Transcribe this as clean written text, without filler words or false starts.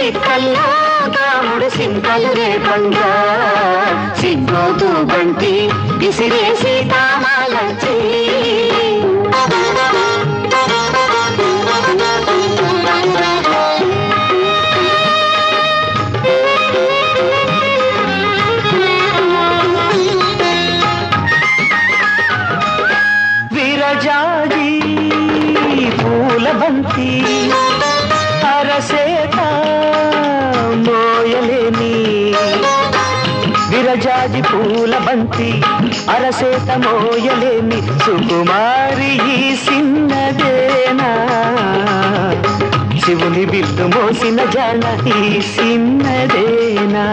చిక్కల్లో కాముడు సింతలు రేపంగా సిగ్గోతూ బంతి విసిరేసి తామాలచ్చి విరజాజి పూల బంతి అరసేత మోయలేని విరజాజి పూల బంతి అరసేత మోయలేని సుకుమారి ఈ సిన్నదేనా శివుని బిల్లు మోసిన జాన ఈ సిన్నదేనా